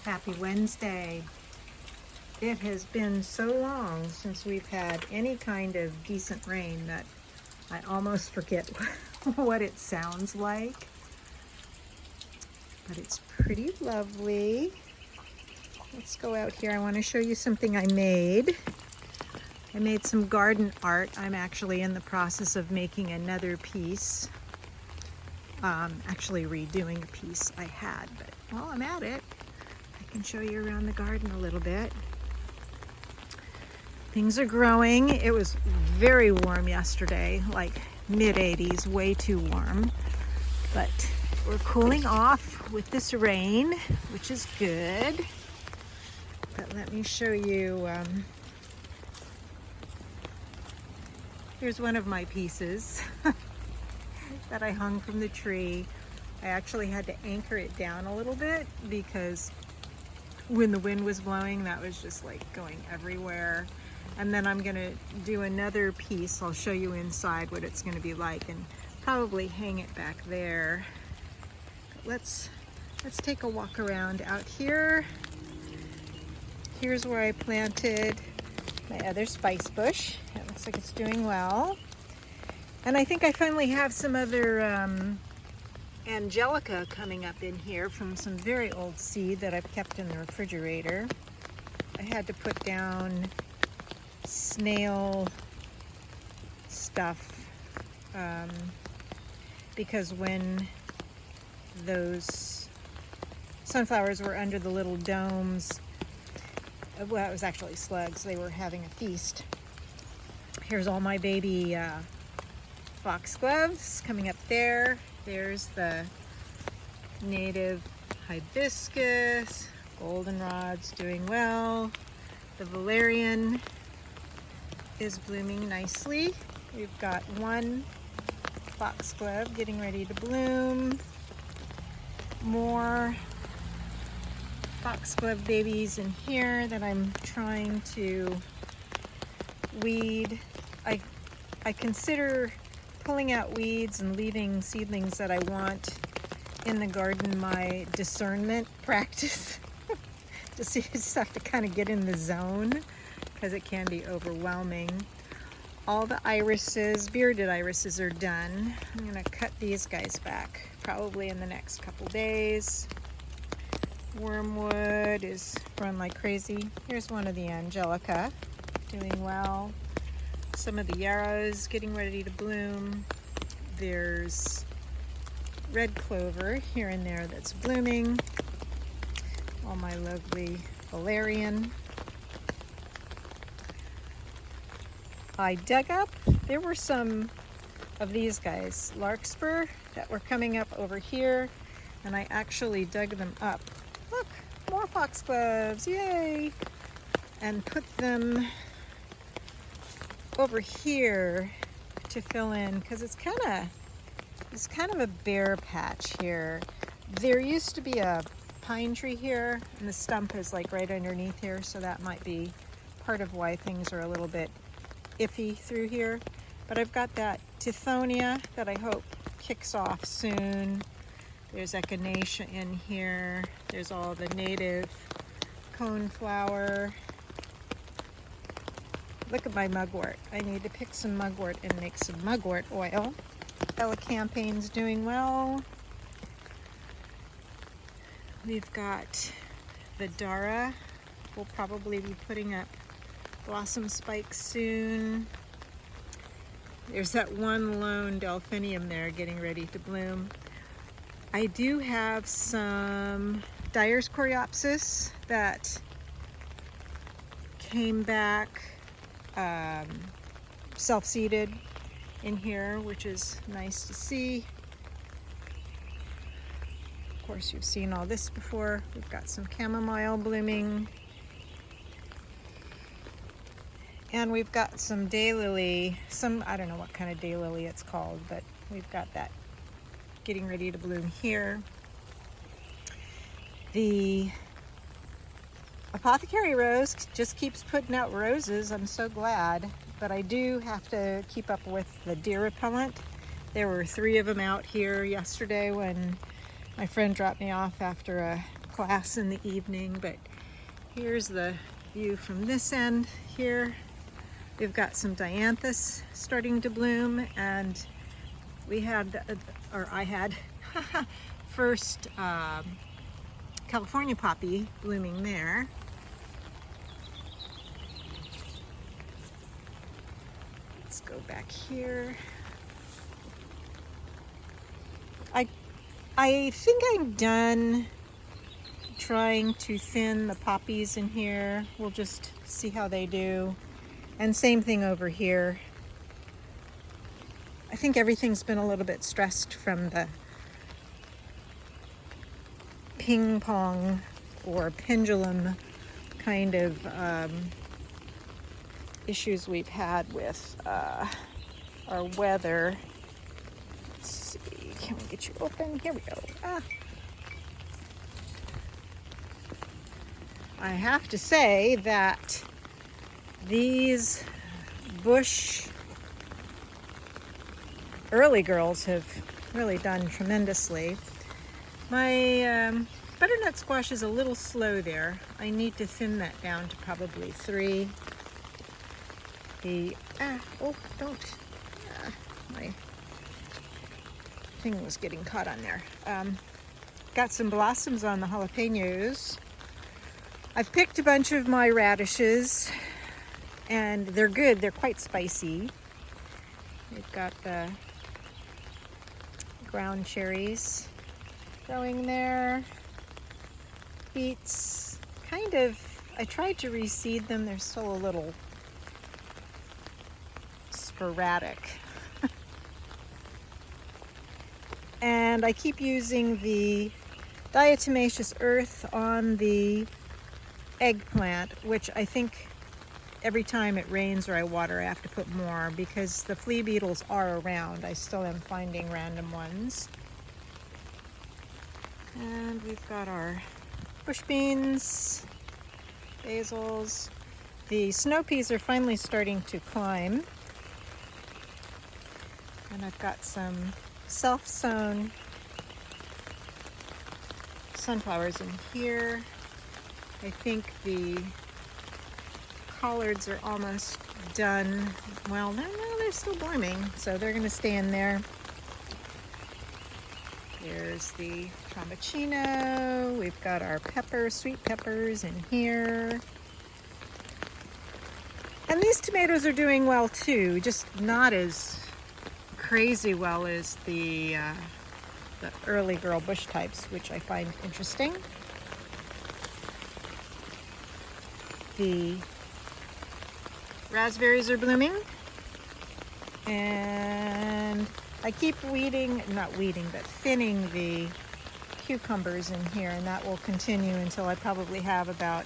Happy Wednesday. It has been so long since we've had any kind of decent rain that I almost forget what it sounds like. But it's pretty lovely. Let's go out here. I want to show you something I made. I made some garden art. I'm actually in the process of making another piece. Actually redoing a piece I had, but while I'm at it, I can show you around the garden a little bit. Things are growing. It was very warm yesterday, like mid-80s, way too warm. But we're cooling off with this rain, which is good. But let me show you, here's one of my pieces that I hung from the tree. I actually had to anchor it down a little bit because when the wind was blowing, that was just like going everywhere. And then I'm gonna do another piece. I'll show you inside what it's gonna be like and probably hang it back there. But let's take a walk around out here. Here's where I planted my other spice bush. It looks like it's doing well. And I think I finally have some other angelica coming up in here from some very old seed that I've kept in the refrigerator. I had to put down snail stuff because when those sunflowers were under the little domes, well, it was actually slugs, they were having a feast. Here's all my baby foxgloves coming up there. There's the native hibiscus, goldenrod's doing well. The valerian is blooming nicely. We've got one foxglove getting ready to bloom. More foxglove babies in here that I'm trying to weed. I consider pulling out weeds and leaving seedlings that I want in the garden my discernment practice. You just have to kind of get in the zone because it can be overwhelming. All the irises, bearded irises, are done. I'm gonna cut these guys back probably in the next couple days. Wormwood is growing like crazy. Here's one of the angelica doing well. Some of the yarrows getting ready to bloom. There's red clover here and there that's blooming. All my lovely valerian. I dug up, there were some of these guys, larkspur, that were coming up over here, and I actually dug them up. Look, more foxgloves, yay! And put them over here to fill in, because it's kind of a bare patch here. There used to be a pine tree here, and the stump is like right underneath here, so that might be part of why things are a little bit iffy through here. But I've got that tithonia that I hope kicks off soon. There's echinacea in here. There's all the native coneflower. Look at my mugwort. I need to pick some mugwort and make some mugwort oil. Elecampana's doing well. We've got the Dara. We'll probably be putting up blossom spikes soon. There's that one lone delphinium there getting ready to bloom. I do have some Dyer's coreopsis that came back self-seeded in here, which is nice to see. Of course, you've seen all this before. We've got some chamomile blooming. And we've got some daylily, I don't know what kind of daylily it's called, but we've got that getting ready to bloom here. The apothecary rose just keeps putting out roses. I'm so glad, but I do have to keep up with the deer repellent. There were 3 of them out here yesterday when my friend dropped me off after a class in the evening, but here's the view from this end here. We've got some dianthus starting to bloom, and we had, or I had, first California poppy blooming there. Let's go back here. I think I'm done trying to thin the poppies in here. We'll just see how they do. And same thing over here. I think everything's been a little bit stressed from the ping pong or pendulum kind of issues we've had with our weather. Let's see, can we get you open? Here we go. I have to say that these bush early girls have really done tremendously. My butternut squash is a little slow there. I need to thin that down to probably 3. My thing was getting caught on there. Got some blossoms on the jalapenos. I've picked a bunch of my radishes, and they're good. They're quite spicy. We've got the ground cherries growing there. Beets, kind of, I tried to reseed them. They're still a little sporadic. And I keep using the diatomaceous earth on the eggplant, which I think every time it rains or I water, I have to put more because the flea beetles are around. I still am finding random ones. And we've got our bush beans, basils. The snow peas are finally starting to climb. And I've got some self-sown sunflowers in here. I think the collards are almost done. Well, no, they're still blooming, so they're going to stay in there. There's the tromboncino. We've got our sweet peppers in here. And these tomatoes are doing well too, just not as crazy well as the early girl bush types, which I find interesting. The raspberries are blooming, and I keep thinning the cucumbers in here, and that will continue until I probably have about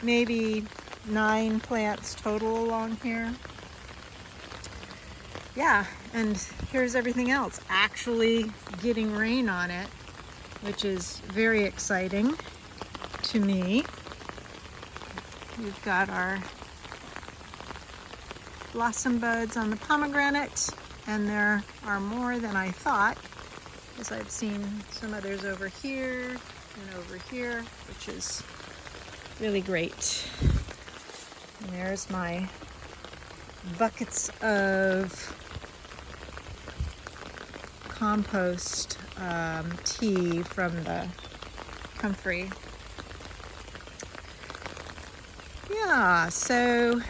maybe 9 plants total along here. Yeah, and here's everything else actually getting rain on it, which is very exciting to me. We've got our blossom buds on the pomegranate, and there are more than I thought, because I've seen some others over here and over here, which is really great. And there's my buckets of compost tea from the comfrey. Yeah, so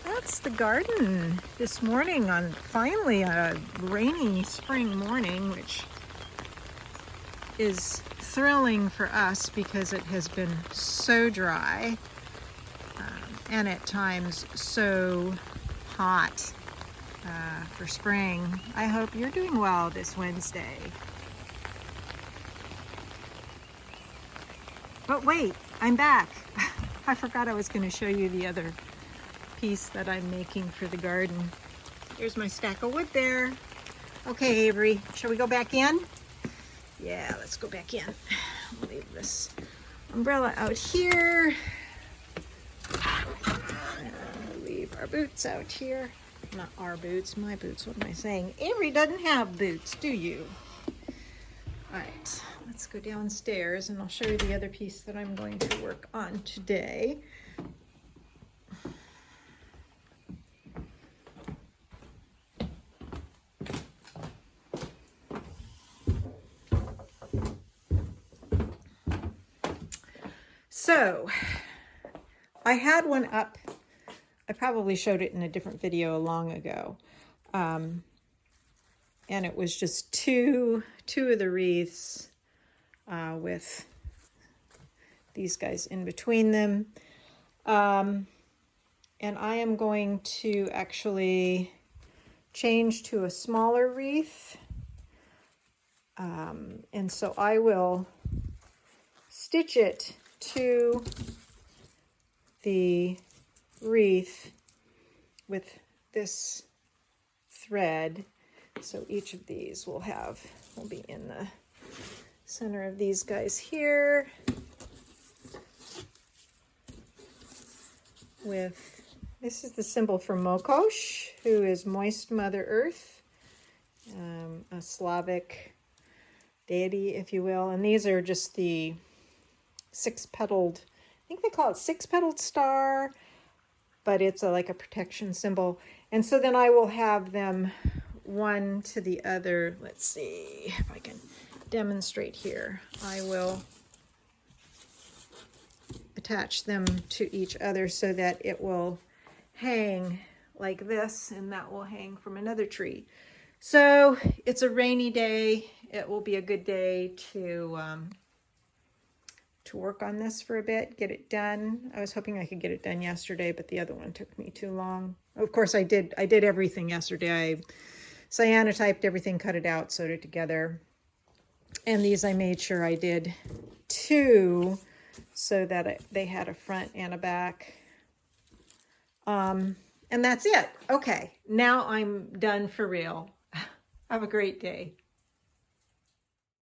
that's the garden this morning on finally a rainy spring morning, which is thrilling for us because it has been so dry and at times so hot for spring. I hope you're doing well this Wednesday. But wait, I'm back. I forgot I was going to show you the other piece that I'm making for the garden. Here's my stack of wood there. Okay, Avery, shall we go back in? Yeah, let's go back in. I'll leave this umbrella out here. And leave our boots out here. Not our boots, my boots. What am I saying? Avery doesn't have boots, do you? All right, let's let's go downstairs and I'll show you the other piece that I'm going to work on today. So I had one up, I probably showed it in a different video long ago. And it was just two of the wreaths with these guys in between them. And I am going to actually change to a smaller wreath. And so I will stitch it to the wreath with this thread. So each of these will be in the center of these guys here with, this is the symbol for Mokosh, who is Moist Mother Earth, a Slavic deity, if you will. And these are just the six-petaled, I think they call it six-petaled star, but it's like a protection symbol. And so then I will have them one to the other. Let's see if I can demonstrate here. I will attach them to each other so that it will hang like this, and that will hang from another tree. So it's a rainy day. It will be a good day to work on this for a bit, get it done. I was hoping I could get it done yesterday, but the other one took me too long. Of course, I did everything yesterday. I cyanotyped everything, cut it out, sewed it together. And these I made sure I did two so that they had a front and a back. And that's it. Okay, now I'm done for real. Have a great day.